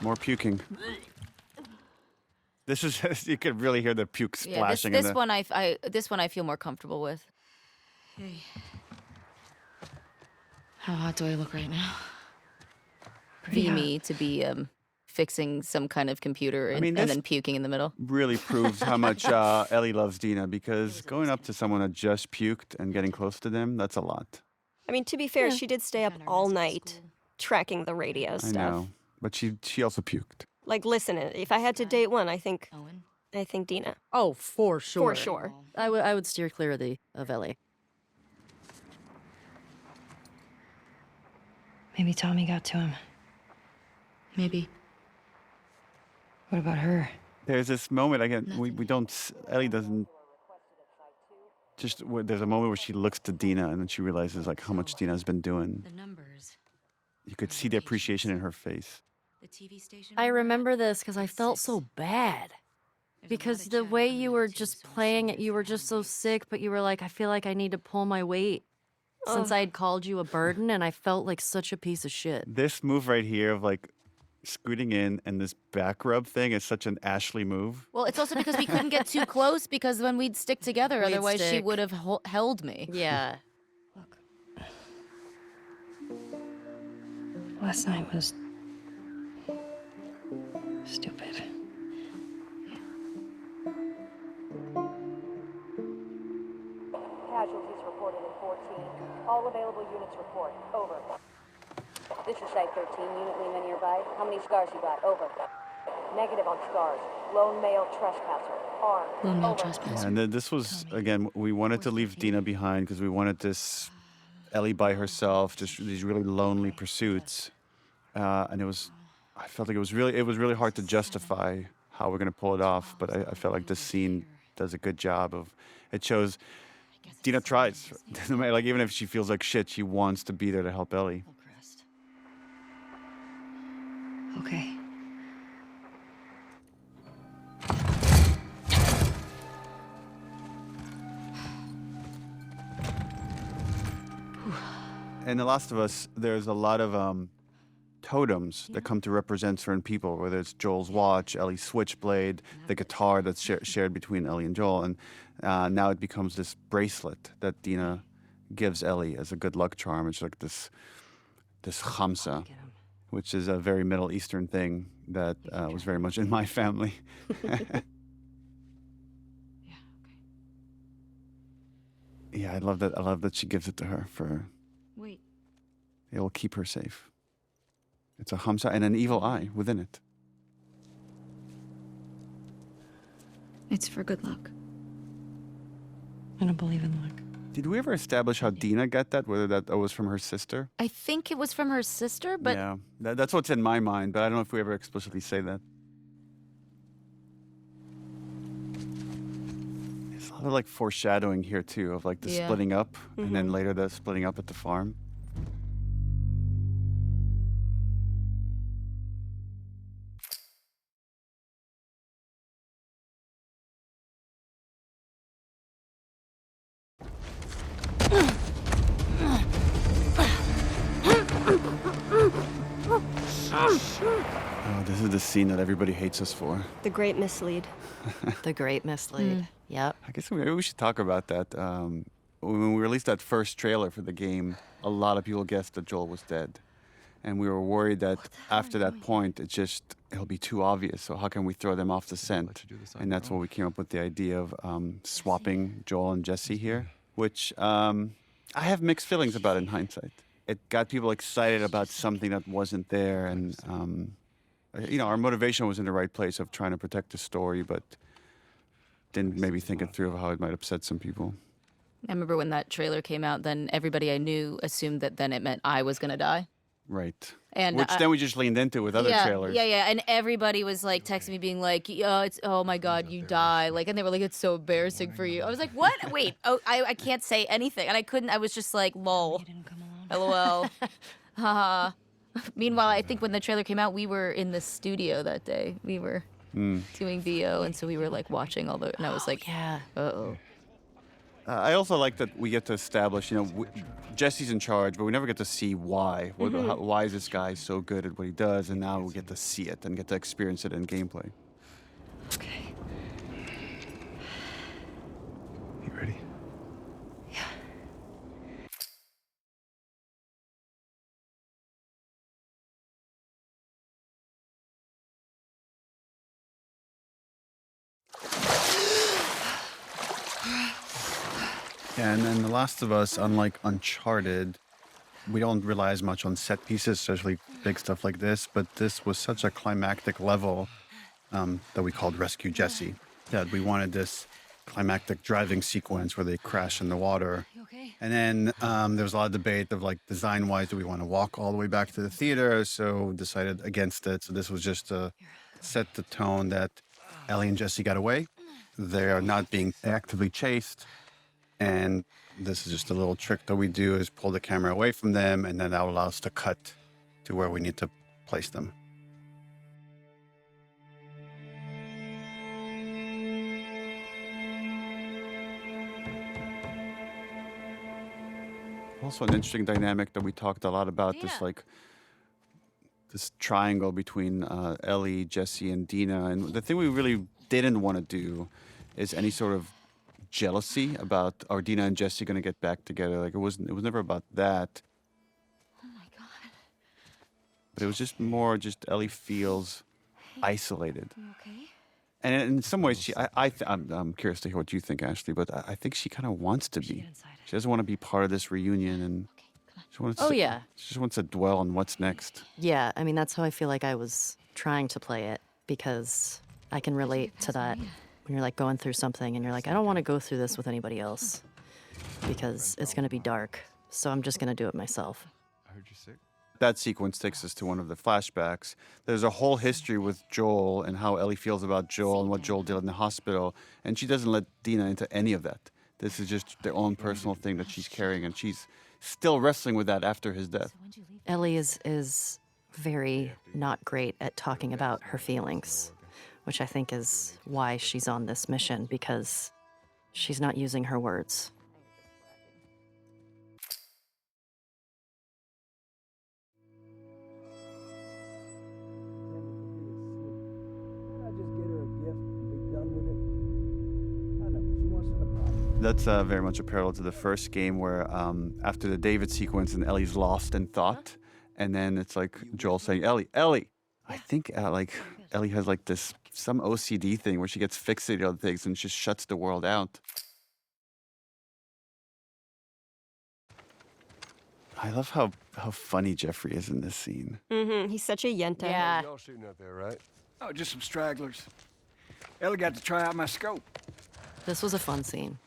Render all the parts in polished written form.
More puking. This is you could really hear the puke Yeah, splashing. this one this one I feel more comfortable with. Hey. How hot do I look right now? Be me to be fixing some kind of computer and, mean, and this- then puking in the middle. Really proves how much Ellie loves Dina, because going up to someone that just puked and getting close to them, that's a lot. I mean, to be fair, she did stay up all night tracking the radio I stuff. know. But she also puked. Like, listen, if I had to date one, I think Owen? Dina. Oh, for sure. For sure. I would steer clear of Ellie. Maybe Tommy got to him. Maybe. What about her? There's this moment again. We don't. Ellie doesn't. There's a moment where she looks to Dina and then she realizes like how much Dina's been doing. The numbers. You could see the appreciation in her face. The TV station. I remember this because I felt so bad. Because the way you were just playing it, you were just so sick, but you were like, I feel like I need to pull my weight. Since I had called you a burden, and I felt like such a piece of shit. This move right here of like scooting in and this back rub thing is such an Ashley move. Well, it's also because we couldn't get too close because when we'd stick together, We'd otherwise she stick. would have held me. Yeah. Look. Last night was stupid. Casualties reported in 14. All available units report. Over. This is Site 13. Unit Lima nearby. How many scars you got? Over. Negative on scars. Lone male trespasser. Armed. Lone male Over. trespasser. And then this was again. We wanted to leave Dina behind because we wanted this Ellie by herself, just these really lonely pursuits. And I felt like it was really hard to justify how we're going to pull it off. But I felt like this scene does a good job of. It shows Dina tries. No matter, like even if she feels like shit, she wants to be there to help Ellie. Okay. In The Last of Us, there's a lot of totems that come to represent certain people, whether it's Joel's watch, Ellie's switchblade, the guitar that's shared between Ellie and Joel. And now it becomes this bracelet that Dina gives Ellie as a good luck charm. It's like this khamsa, which is a very Middle Eastern thing that was very much in my family. Yeah, I love that. I love that she gives it to her for. Wait. It will keep her safe. It's a hamsa and an evil eye within it. It's for good luck. I don't believe in luck. Did we ever establish how Dina got that? Whether that was from her sister? I think it was from her sister, but Yeah, that's what's in my mind, but I don't know if we ever explicitly say that. There's a lot of like foreshadowing here too, of like the Yeah. splitting up, and then later the splitting up at the farm. Oh, this is the scene that everybody hates us for. The great mislead. the great mislead. Yep. I guess maybe we should talk about that. When we released that first trailer for the game, a lot of people guessed that Joel was dead. And we were worried that after that point, it'll be too obvious. So how can we throw them off the scent? And that's when we came up with the idea of swapping Joel and Jesse here, which I have mixed feelings about in hindsight. It got people excited about something that wasn't there. And, our motivation was in the right place of trying to protect the story, but didn't maybe think it through of how it might upset some people. I remember when that trailer came out, then everybody I knew assumed that then it meant I was going to die. Right. And Which then we just leaned into with other trailers. Yeah. And everybody was like texting me being like, oh my God, you die. Like, and they were like, it's so embarrassing for you. I was like, what? Wait, I can't say anything. And I was just like, lol. You didn't come alone. LOL. Haha. Meanwhile, I think when the trailer came out, we were in the studio that day. We were doing VO, and so we were like watching all the, and I was like, Yeah. uh-oh. I also like that we get to establish, Jesse's in charge, but we never get to see why. Why is this guy so good at what he does? And now we get to see it and get to experience it in gameplay. Okay. You ready? Yeah. And then The Last of Us, unlike Uncharted, we don't rely as much on set pieces, especially big stuff like this, but this was such a climactic level that we called Rescue Jesse, that we wanted this climactic driving sequence where they crash in the water. You okay? And then there was a lot of debate of like design-wise, do we want to walk all the way back to the theater? So decided against it. So this was just to set the tone that Ellie and Jesse got away. They are not being actively chased. And this is just a little trick that we do is pull the camera away from them, and then that will allow us to cut to where we need to place them. Also an interesting dynamic that we talked a lot about, this triangle between Ellie, Jesse, and Dina. And the thing we really didn't want to do is any sort of jealousy about are Dina and Jesse going to get back together. Like it was never about that. Oh my God. But it was just more Ellie feels isolated. You okay? And in some ways, I'm curious to hear what you think, Ashley, but I think she kind of wants to be. She doesn't want to be part of this reunion, and she wants Oh, to, yeah. she just wants to dwell on what's next. Yeah, I mean, that's how I feel like I was trying to play it, because I can relate to that. When you're like going through something and you're like, I don't want to go through this with anybody else because it's going to be dark. So I'm just going to do it myself. I heard you're sick. That sequence takes us to one of the flashbacks. There's a whole history with Joel and how Ellie feels about Joel and what Joel did in the hospital, and she doesn't let Dina into any of that. This is just their own personal thing that she's carrying, and she's still wrestling with that after his death. Ellie is very not great at talking about her feelings, which I think is why she's on this mission, because she's not using her words. That's very much a parallel to the first game where after the David sequence and Ellie's lost in thought, and then it's like Joel saying, Ellie. I think Ellie has like some OCD thing where she gets fixated on things and just shuts the world out. I love how funny Jeffrey is in this scene. Mm-hmm. He's such a yenta. Yeah. Y'all shooting out there, right? Oh, just some stragglers. Ellie got to try out my scope. This was a fun scene.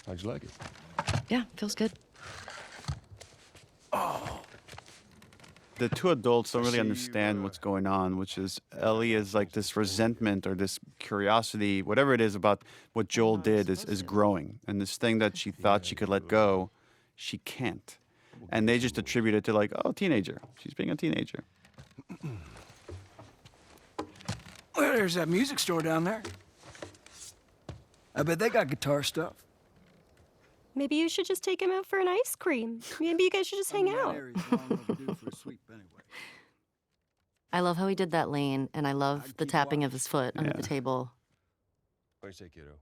How'd you like it? Yeah, feels good. The two adults don't really understand what's going on, which is Ellie is like this resentment or this curiosity, whatever it is about what Joel did is growing. And this thing that she thought she could let go, she can't. And they just attribute it to like, oh, teenager. She's being a teenager. Well, there's that music store down there. I bet they got guitar stuff. Maybe you should just take him out for an ice cream. Maybe you guys should just hang out. I love how he did that lane, and I love the tapping of his foot under the table. What do you say, kiddo?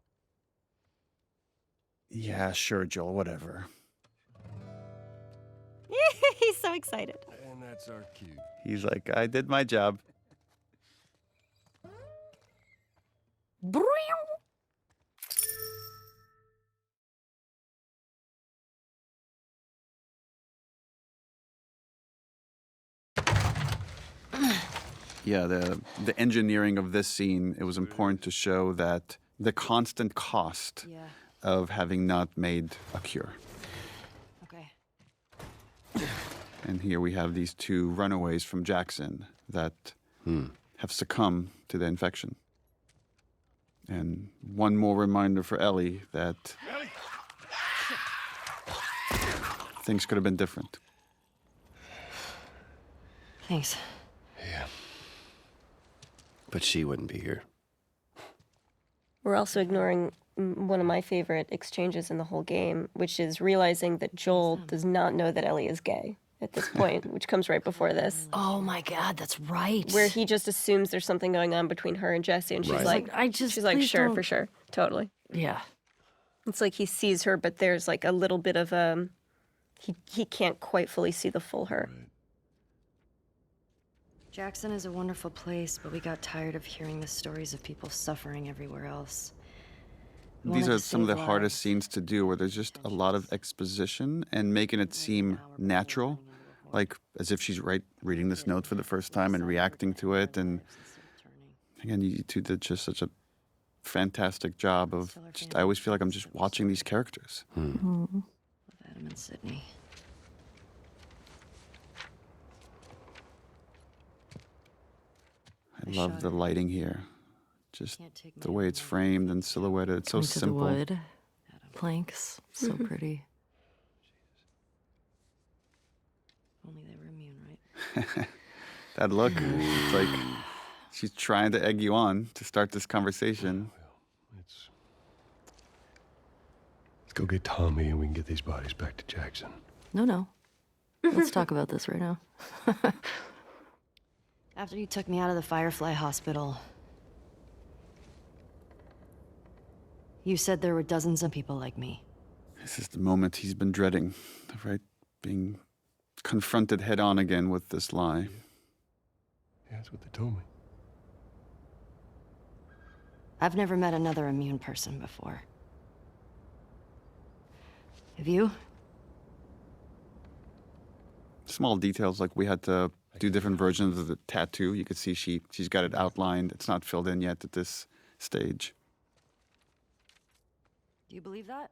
Yeah, sure, Joel, whatever. He's so excited. And that's our cue. He's like, I did my job. Yeah, the engineering of this scene, it was important to show that the constant cost of having not made a cure. Okay. And here we have these two runaways from Jackson that have succumbed to the infection. And one more reminder for Ellie that things could have been different. Thanks. Yeah. But she wouldn't be here. We're also ignoring one of my favorite exchanges in the whole game, which is realizing that Joel does not know that Ellie is gay at this point, which comes right before this, Oh my God, that's right. where he just assumes there's something going on between her and Jesse, and she's Right. like, She's like, sure, don't... for sure, totally. Yeah. It's like he sees her, but there's like a little bit of he can't quite fully see the full her. Jackson is a wonderful place, but we got tired of hearing the stories of people suffering everywhere else. We These wanted are to some of the save hardest lives. scenes to do, where there's just a lot of exposition and making it seem natural, like as if she's reading this note for the first time and reacting to it. And again, you two did just such a fantastic job of I always feel like I'm just watching these characters. Love Adam and Sydney. I love the lighting here. Just Can't take the my way own it's life. framed and silhouetted. It's so Into the simple. wood. Planks. So pretty. Only they were immune, right? That look, it's like she's trying to egg you on to start this conversation. Let's go get Tommy and we can get these bodies back to Jackson. No. Let's talk about this right now. After you took me out of the Firefly Hospital, you said there were dozens of people like me. This is the moment he's been dreading, right? Being confronted head on again with this lie. Yeah, that's what they told me. I've never met another immune person before. Have you? Small details, like we had to do different versions of the tattoo. You could see she's got it outlined. It's not filled in yet at this stage. Do you believe that?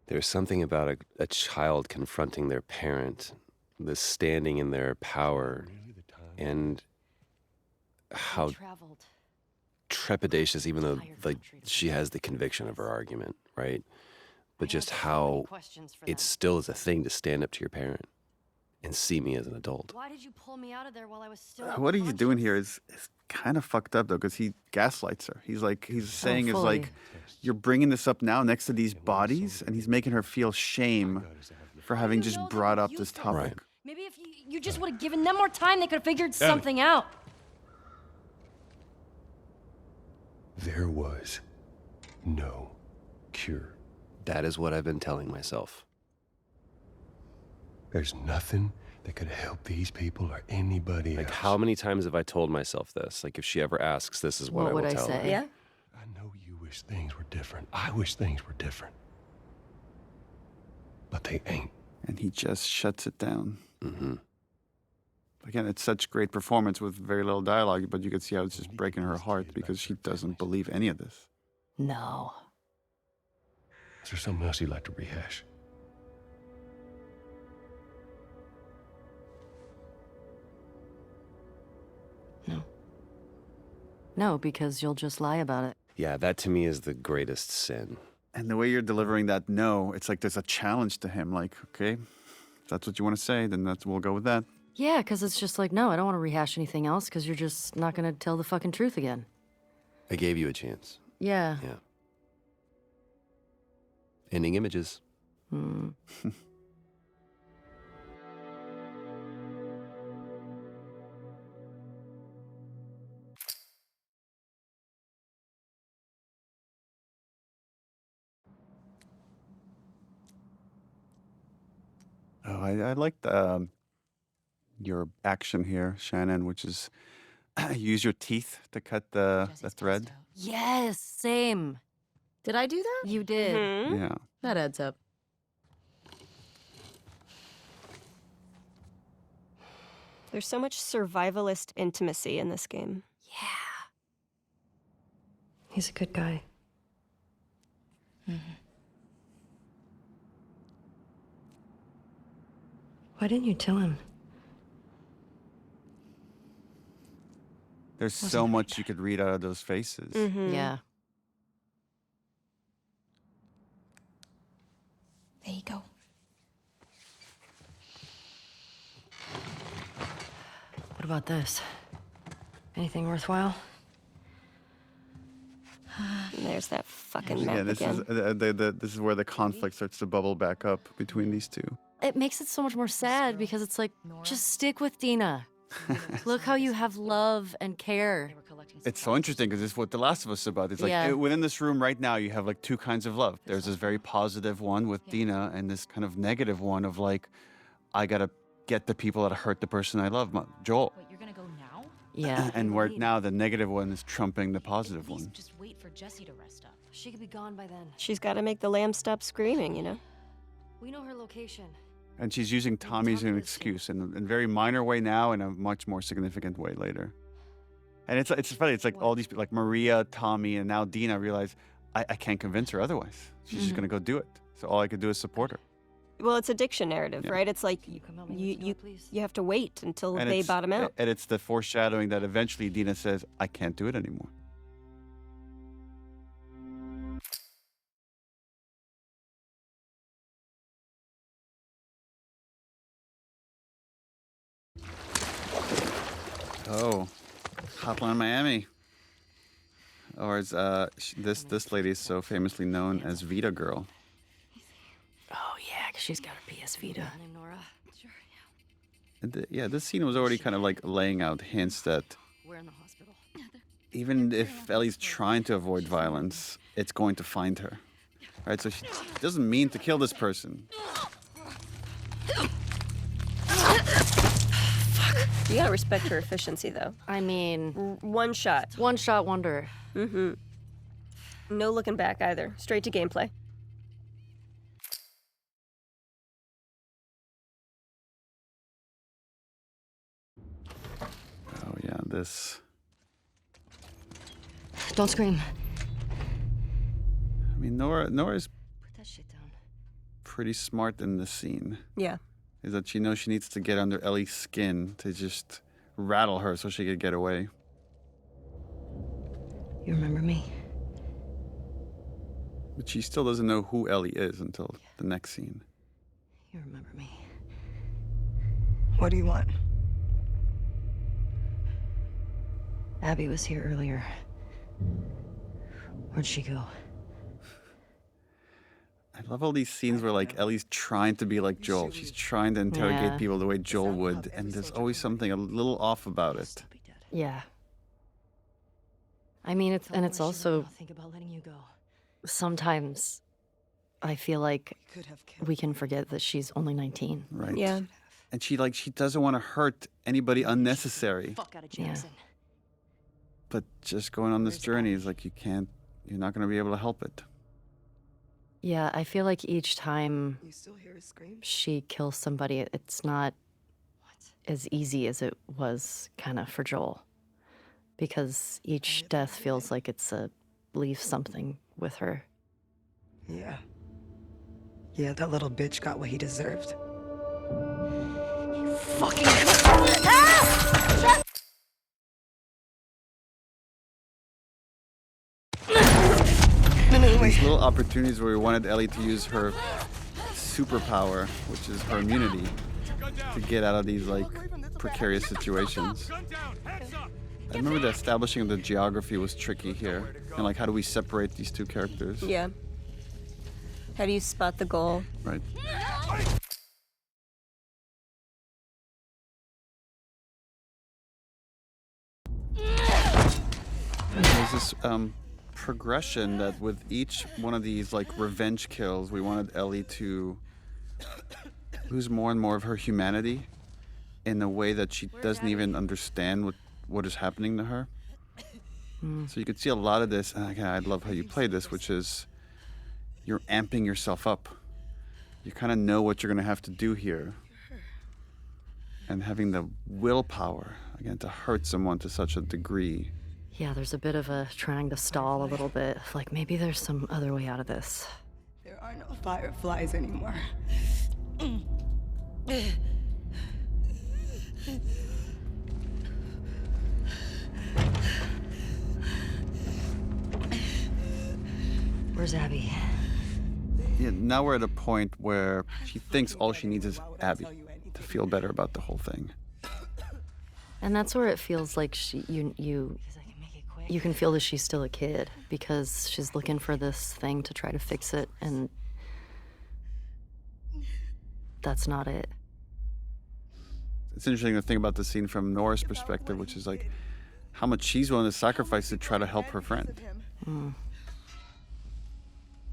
There's something about a child confronting their parent, the standing in their power, and how Traveled. trepidatious, even though like she has the conviction of her argument, right? But just how it still is a thing to stand up to your parent and see me as an adult. Why did you pull me out of there while I was still What he's doing here is kind of fucked up though, because he gaslights her. He's saying is like, you're bringing this up now next to these bodies, and he's making her feel shame for having just brought up this topic. Right. Maybe if you just would have given them more time, they could have figured something out. There was no cure. That is what I've been telling myself. There's nothing that could help these people or anybody Like, else. how many times have I told myself this? Like, if she ever asks, this is what What I will would I tell say? her. Yeah. I know you wish things were different. I wish things were different. But they ain't. And he just shuts it down. Mm-hmm. Again, it's such great performance with very little dialogue, but you could see how it's just breaking her heart because she doesn't believe any of this. No. Is there something else you'd like to rehash? No, because you'll just lie about it. Yeah, that to me is the greatest sin. And the way you're delivering that no, it's like there's a challenge to him. Like, okay, if that's what you want to say, then we'll go with that. Yeah, because it's just like, no, I don't want to rehash anything else because you're just not going to tell the fucking truth again. I gave you a chance. Yeah. Yeah. Ending images. Hmm. Oh, I liked your action here, Shannon, which is use your teeth to cut the thread. Yes, same. Did I do that? You did. Mhm. Yeah. That adds up. There's so much survivalist intimacy in this game. Yeah. He's a good guy. Why didn't you tell him? There's so much you could read out of those faces. Mhm. Yeah. There you go. What about this? Anything worthwhile? And there's that fucking Yeah, map this again. is this is where the conflict starts to bubble back up between these two. It makes it so much more sad because it's like, just stick with Dina. Look how you have love and care. It's so interesting because it's what The Last of Us is about. It's like Yeah. within this room right now, you have like two kinds of love. There's this very positive one with Dina, and this kind of negative one of like, I gotta get the people that hurt the person I love, Joel. Wait, you're gonna go now? Yeah. And where now the negative one is trumping the positive one. Just wait for Jesse to rest up. She could be gone by then. She's got to make the lamb stop screaming, you know? We know her location. And she's using Tommy as an excuse in a very minor way now, and a much more significant way later. And it's funny. It's like all these people, like Maria, Tommy, and now Dina realize I can't convince her otherwise. She's just gonna go do it. So all I could do is support her. Well, it's addiction narrative, Yeah. right? It's like come help me with the door, please? you have to wait until And they it's- bottom out. And it's the foreshadowing that eventually Dina says, I can't do it anymore. Oh, Hotline Miami. Or as this lady is so famously known as Vita Girl. Oh, yeah, because she's got a PS Vita. Named Nora. Sure, And yeah, this scene was already kind of like laying out hints that we're in the hospital. even if Ellie's trying to avoid violence, it's going to find her. Right? So she doesn't mean to kill this person. You gotta respect her efficiency, though. I mean, One shot. one shot wonder. No looking back either. Straight to gameplay. Oh yeah, this. Don't scream. I mean, Nora's Put that shit down. pretty smart in this scene. Yeah. Is that she knows she needs to get under Ellie's skin to just rattle her so she could get away. You remember me? But she still doesn't know who Ellie is until the next scene. You remember me. What do you want? Abby was here earlier. Where'd she go? I love all these scenes where like Ellie's trying to be like Joel. She's trying to interrogate Yeah. people the way Joel would, and there's always something a little off about it. Yeah. I mean, it's also think about letting you go. Sometimes I feel like we can forget that she's only 19. Right. Yeah. And she doesn't want to hurt anybody unnecessary. Fuck out of Yeah. Jackson. But just going on this journey is like you're not going to be able to help it. Yeah, I feel like each time You still hear his scream? she kills somebody, it's not as easy as it was kind of for Joel. Because each death feels like it's leaves something with her. Yeah. Yeah, that little bitch got what he deserved. These little opportunities where we wanted Ellie to use her superpower, which is her immunity, to get out of these like precarious situations. I remember the establishing of the geography was tricky here. And like, how do we separate these two characters? Yeah. How do you spot the goal? Right. There's this progression that with each one of these like revenge kills, we wanted Ellie to lose more and more of her humanity in a way that she doesn't even understand what is happening to her. So you could see a lot of this, and again, I love how you play this, which is you're amping yourself up. You kind of know what you're going to have to do here. And having the willpower, again, to hurt someone to such a degree. Yeah, there's a bit of a trying to stall a little bit. Like maybe there's some other way out of this. There are no fireflies anymore. Where's Abby? Yeah, now we're at a point where she thinks all she needs is Abby to feel better about the whole thing. And that's where it feels like you you can feel that she's still a kid because she's looking for this thing to try to fix it, and that's not it. It's interesting to think about the scene from Nora's perspective, which is like how much she's willing to sacrifice to try to help her friend.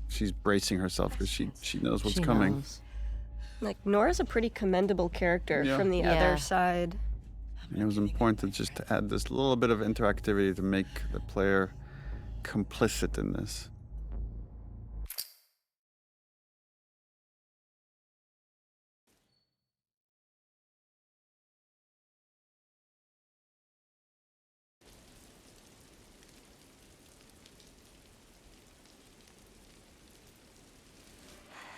She's bracing herself because she knows what's She coming. knows. Like, Nora's a pretty commendable character Yeah. from the Yeah. other side. And it was important to just add this little bit of interactivity to make the player complicit in this.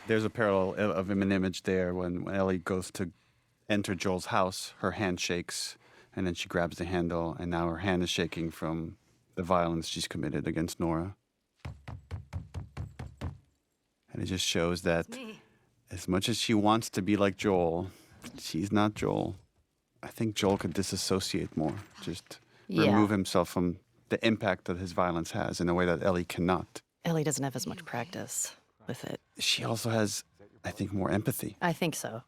There's a parallel of an image there when Ellie goes to enter Joel's house, her hand shakes, and then she grabs the handle, and now her hand is shaking from the violence she's committed against Nora. And it just shows that as much as she wants to be like Joel, she's not Joel. I think Joel could disassociate more, just remove himself from the impact that his violence has in a way that Ellie cannot. Ellie doesn't have as much practice with it. She also has, I think, more empathy. I think so.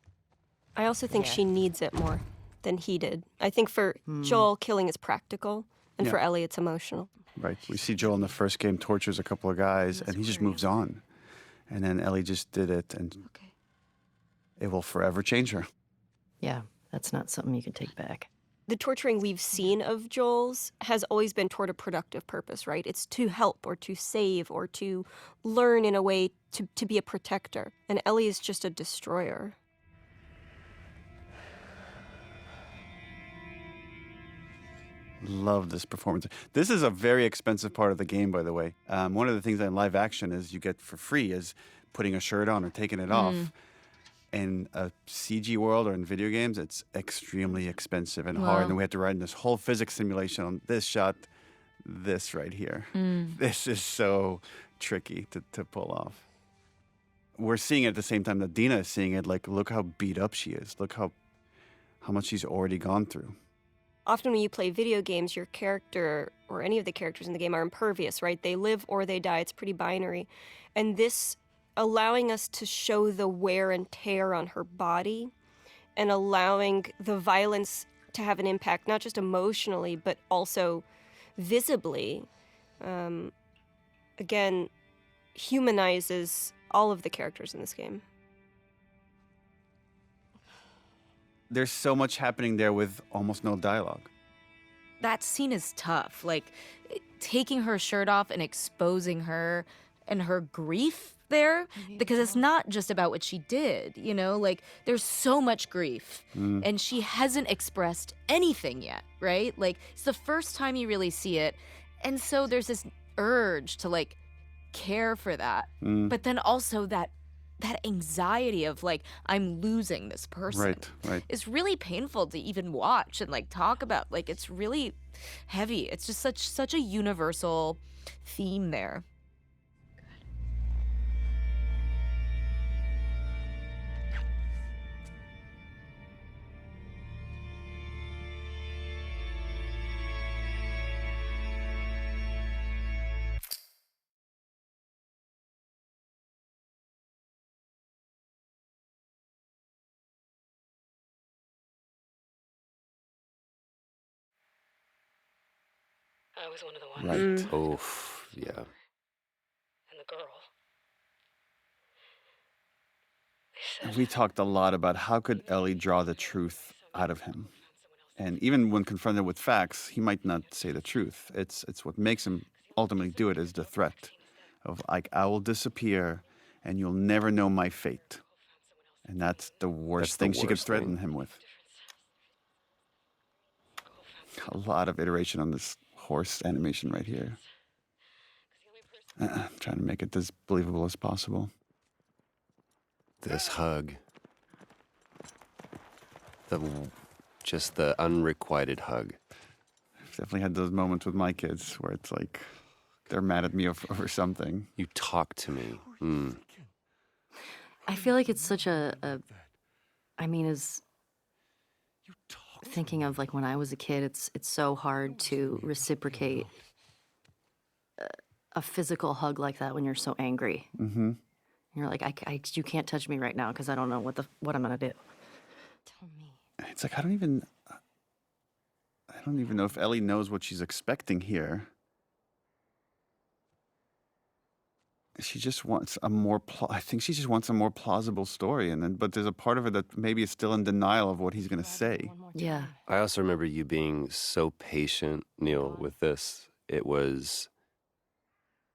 I also think she needs it more than he did. I think for Joel, killing is practical, and for Ellie, it's emotional. Right. We see Joel in the first game tortures a couple of guys, and he just moves on. And then Ellie just did it, and it will forever change her. Yeah, that's not something you can take back. The torturing we've seen of Joel's has always been toward a productive purpose, right? It's to help or to save or to learn in a way to be a protector. And Ellie is just a destroyer. Love this performance. This is a very expensive part of the game, by the way. One of the things in live action is you get for free is putting a shirt on or taking it off. In a CG world or in video games, it's extremely expensive and hard. And we had to run this whole physics simulation on this shot, this right here. This is so tricky to pull off. We're seeing it at the same time that Dina is seeing it. Like, look how beat up she is. Look how much she's already gone through. Often when you play video games, your character or any of the characters in the game are impervious, right? They live or they die. It's pretty binary. And this allowing us to show the wear and tear on her body and allowing the violence to have an impact, not just emotionally, but also visibly, again, humanizes all of the characters in this game. There's so much happening there with almost no dialogue. That scene is tough. Like, taking her shirt off and exposing her and her grief there, because it's not just about what she did, you know? Like, there's so much grief, and she hasn't expressed anything yet, right? Like, it's the first time you really see it, and so there's this urge to, like, care for that, but then also that anxiety of, like, I'm losing this person. Right. It's really painful to even watch and, like, talk about. Like, it's really heavy. It's just such a universal theme there. I was one of the ones. Right. Oof, yeah. And the girl. We talked a lot about how could Ellie draw the truth out of him. And even when confronted with facts, he might not say the truth. It's what makes him ultimately do it is the threat of, like, I will disappear and you'll never know my fate. And that's the worst thing she could worst threaten thing. him with. A lot of iteration on this horse animation right here. Trying to make it as believable as possible. This hug. Just the unrequited hug. I've definitely had those moments with my kids where it's like they're mad at me over something. You talk to me. I feel like it's such I mean, as thinking of, like, when I was a kid, it's so hard to reciprocate a physical hug like that when you're so angry. Mm-hmm. You're like, you can't touch me right now because I don't know what I'm gonna do. Tell me. It's like I don't even know if Ellie knows what she's expecting here. She just wants a more. I think she just wants a more plausible story, but there's a part of her that maybe is still in denial of what he's gonna say. Yeah. I also remember you being so patient, Neil, with this. It was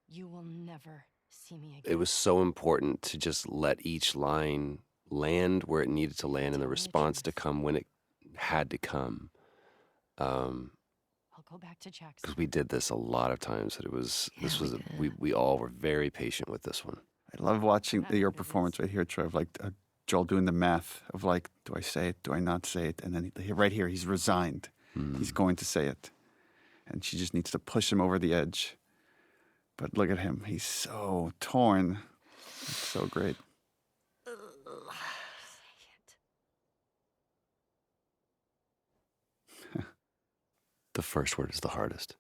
You will never see me again. it was so important to just let each line land where it needed to land and the response to come when it had to come. I'll go back to Jackson. Because we did this a lot of times. That we all were very patient with this one. I love watching your performance right here, Trev. Like Joel doing the math of like, do I say it? Do I not say it? And then right here, he's resigned. He's going to say it, and she just needs to push him over the edge. But look at him; he's so torn. It's so great. The first word is the hardest.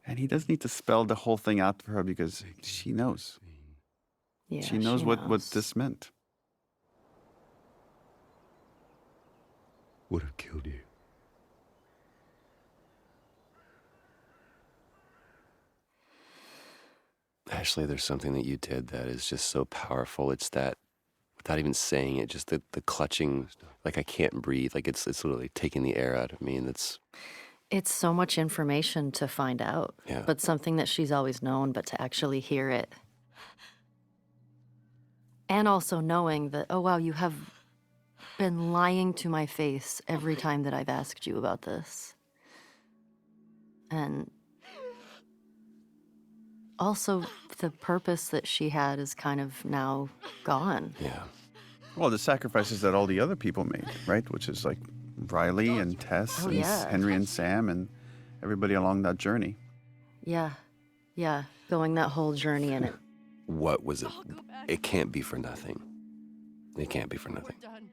And he does need to spell the whole thing out for her because she knows. Yeah. She knows what this meant. Would have killed you. Ashley, there's something that you did that is just so powerful. It's that, without even saying it, just the clutching, like I can't breathe. Like it's literally taking the air out of me, and It's so much information to find out, Yeah. but something that she's always known, but to actually hear it. And also knowing that, oh, wow, you have been lying to my face every time that I've asked you about this. And also the purpose that she had is kind of now gone. yeah. Well, the sacrifices that all the other people made, right? Which is like Riley and Tess Oh, and yeah. Henry and Sam and everybody along that journey. Yeah. Yeah. Going that whole journey in it. What was it? It can't be for nothing. It can't be for nothing. We're done.